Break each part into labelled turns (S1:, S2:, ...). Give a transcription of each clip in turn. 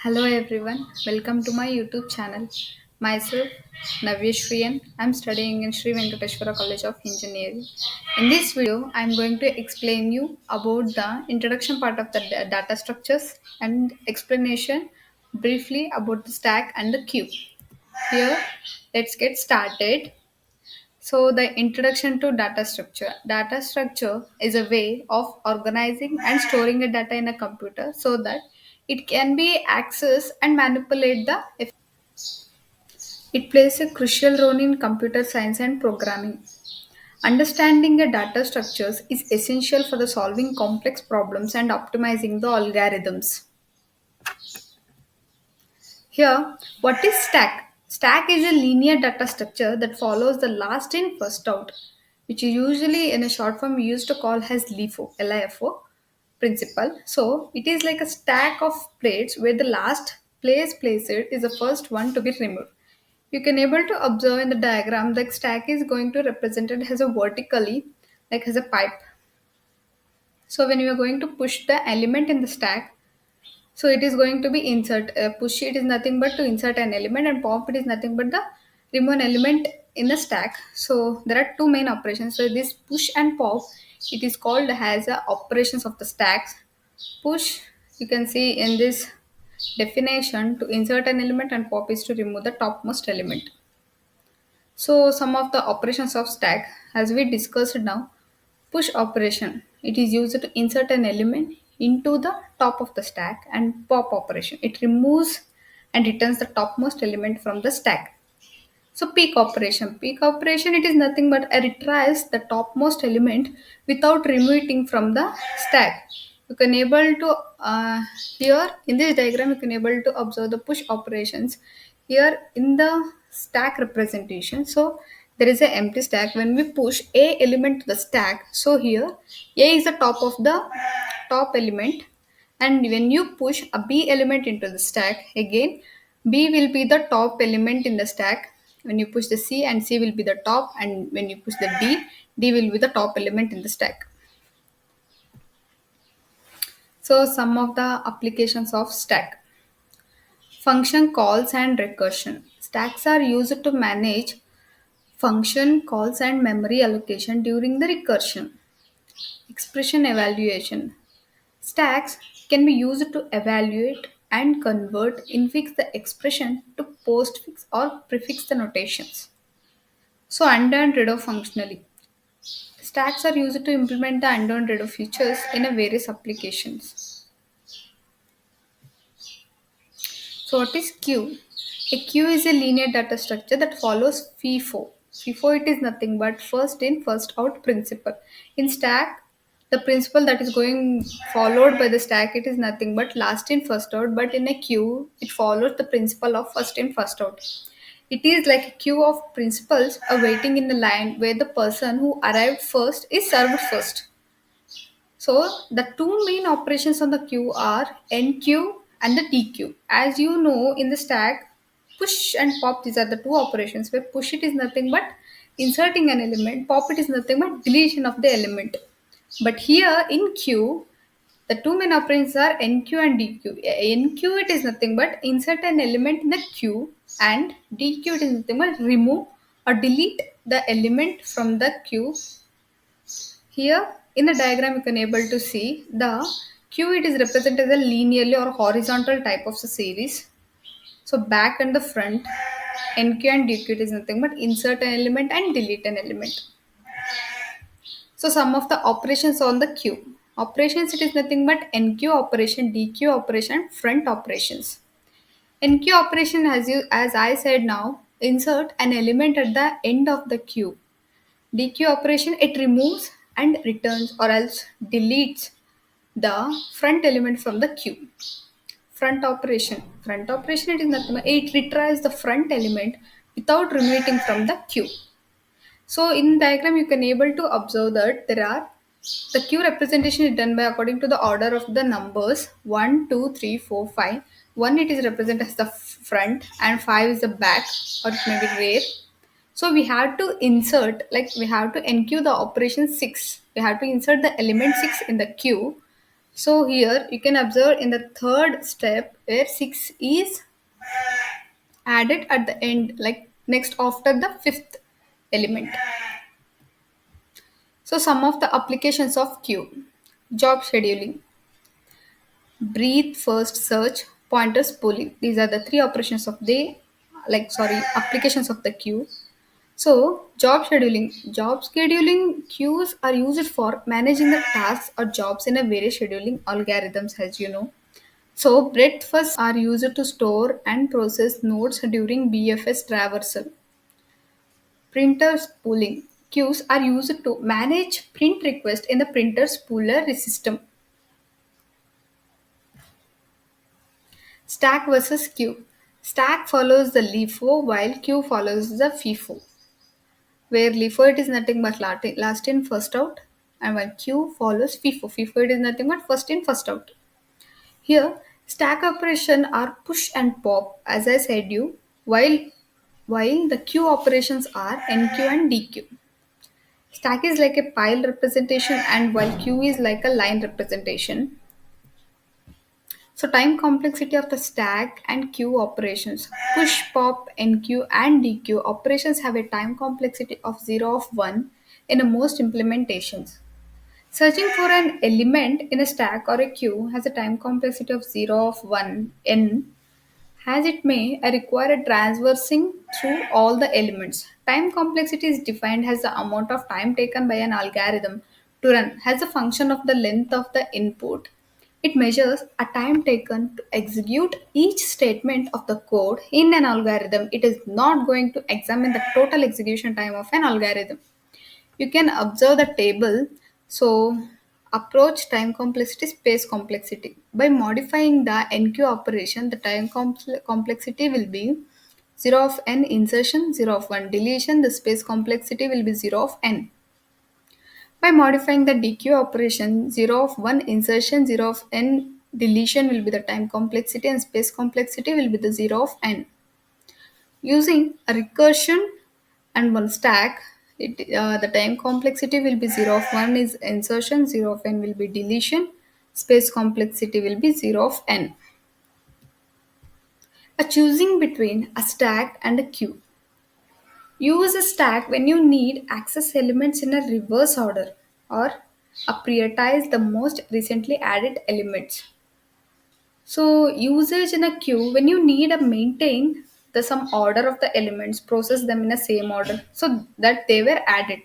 S1: Hello everyone, welcome to my YouTube channel. Myself, Navyashriyan. I'm studying in Sri Venkateshwara College of Engineering. In this video, I'm going to explain you about the introduction part of the data structures and explanation briefly about the stack and the queue. Here, let's get started. So, the introduction to data structure. Data structure is a way of organizing and storing a data in a computer so that it can be accessed and manipulate the. It plays a crucial role in computer science and programming. Understanding the data structures is essential for the solving complex problems and optimizing the algorithms. Here, what is stack? Stack is a linear data structure that follows the last in first out, which is usually in a short form we used to call as LIFO principle. So it is like a stack of plates where the last place placed is the first one to be removed. You can able to observe in the diagram the stack is going to represent it as a vertically, like as a pipe. So when you are going to push the element in the stack, so it is going to be insert. Push it is nothing but to insert an element, and pop it is nothing but the remove an element in the stack. So there are two main operations. So this push and pop, it is called as operations of the stacks. Push, you can see in this definition, to insert an element, and pop is to remove the topmost element. So some of the operations of stack, as we discussed now, push operation. It is used to insert an element into the top of the stack, and pop operation. It removes and returns the topmost element from the stack. So peak operation. Peak operation, it is nothing but a retrieves the topmost element without removing from the stack. You can able to here in this diagram you can able to observe the push operations here in the stack representation. So there is a empty stack. When we push a element to the stack, so here a is the top of the top element, and when you push a b element into the stack, again b will be the top element in the stack. When you push the c, and c will be the top, and when you push the d will be the top element in the stack. So some of the applications of stack: function calls and recursion. Stacks are used to manage function calls and memory allocation during the recursion. Expression evaluation. Stacks can be used to evaluate and convert infix the expression to postfix or prefix the notations. So undo and redo functionally. Stacks are used to implement the undo and redo features in a various applications. So what is queue? A queue is a linear data structure that follows FIFO. FIFO, it is nothing but first in first out principle. In stack, the principle that is going followed by the stack, it is nothing but last in first out, but in a queue it follows the principle of first in first out. It is like a queue of principles awaiting in the line where the person who arrived first is served first. So the two main operations on the queue are NQ and the DQ. As you know, in the stack, push and pop, these are the two operations where push it is nothing but inserting an element, pop it is nothing but deletion of the element. But here in queue, the two main operations are NQ and DQ. NQ, it is nothing but insert an element in the queue, and DQ, it is nothing but remove or delete the element from the queue. Here in the diagram you can able to see the queue, it is represented as a linearly or horizontal type of the series. So back and the front, NQ and DQ, it is nothing but insert an element and delete an element. So some of the operations on the queue. Operations, it is nothing but NQ operation, DQ operation, front operations. NQ operation, as I said now, insert an element at the end of the queue. DQ operation, it removes and returns or else deletes the front element from the queue. Front operation. Front operation, it is nothing but it retrieves the front element without removing from the queue. So in diagram you can able to observe that there are the queue representation is done by according to the order of the numbers 1, 2, 3, 4, 5. 1, it is represented as the front, and 5 is the back, or it may be rear. So we have to insert, like we have to enqueue the operation 6. We have to insert the element 6 in the queue. So here you can observe in the third step where 6 is added at the end, like next after the fifth element. So some of the applications of queue: job scheduling, breathe first search, pointers pulling. These are the three operations of the, applications of the queue. So job scheduling queues are used for managing the tasks or jobs in a various scheduling algorithms, as you know. So breadth first are used to store and process nodes during BFS traversal. Printers pooling queues are used to manage print requests in the printer's pooler system. Stack versus queue. Stack follows the LIFO while queue follows the FIFO. Where LIFO it is nothing but last in first out, and while queue follows FIFO. FIFO it is nothing but first in first out. Here stack operation are push and pop, as I said you, while the queue operations are NQ and DQ. Stack is like a pile representation, and while queue is like a line representation. So time complexity of the stack and queue operations. Push, pop, NQ and DQ operations have a time complexity of 0 of 1 in most implementations. Searching for an element in a stack or a queue has a time complexity of 0 of 1 n, as it may require a traversing through all the elements. Time complexity is defined as the amount of time taken by an algorithm to run as a function of the length of the input. It measures a time taken to execute each statement of the code in an algorithm. It is not going to examine the total execution time of an algorithm. You can observe the table. So approach time complexity, space complexity. By modifying the NQ operation, the time complexity will be 0 of n insertion, 0 of 1 deletion. The space complexity will be 0 of n. By modifying the DQ operation, 0 of 1 insertion, 0 of n deletion will be the time complexity, and space complexity will be the 0 of n. Using a recursion and one stack, the time complexity will be 0 of 1 is insertion, 0 of n will be deletion, space complexity will be 0 of n. A choosing between a stack and a queue. Use a stack when you need access elements in a reverse order, or prioritize the most recently added elements. So usage in a queue when you need to maintain the some order of the elements, process them in a same order so that they were added.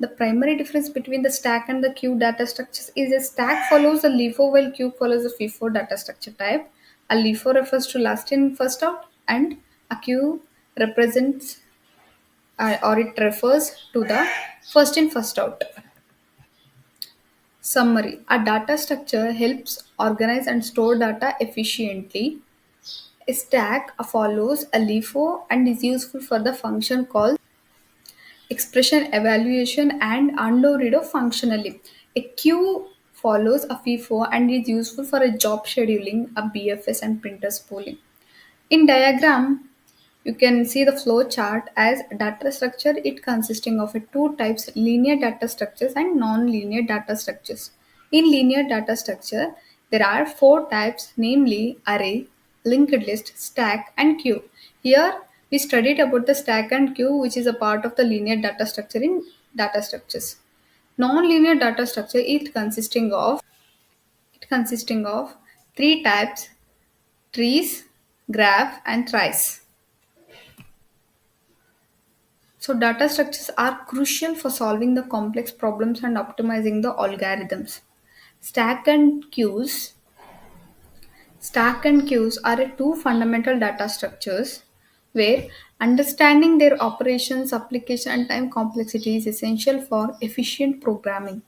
S1: The primary difference between the stack and the queue data structures is a stack follows a LIFO while queue follows a FIFO data structure type. A LIFO refers to last in first out, and a queue represents or it refers to the first in first out. Summary: a data structure helps organize and store data efficiently. A stack follows a LIFO and is useful for the function called expression evaluation and undo functionally. A queue follows a FIFO and is useful for a job scheduling, a BFS and printers pooling. In diagram, you can see the flow chart as data structure. It consisting of a two types: linear data structures and non-linear data structures. In linear data structure, there are four types, namely array, linked list, stack, and queue. Here we studied about the stack and queue, which is a part of the linear data structure in data structures. Non-linear data structure it consisting of three types: trees, graph, and thrice. So data structures are crucial for solving the complex problems and optimizing the algorithms. Stack and queues. Stack and queues are two fundamental data structures where understanding their operations, application, and time complexity is essential for efficient programming.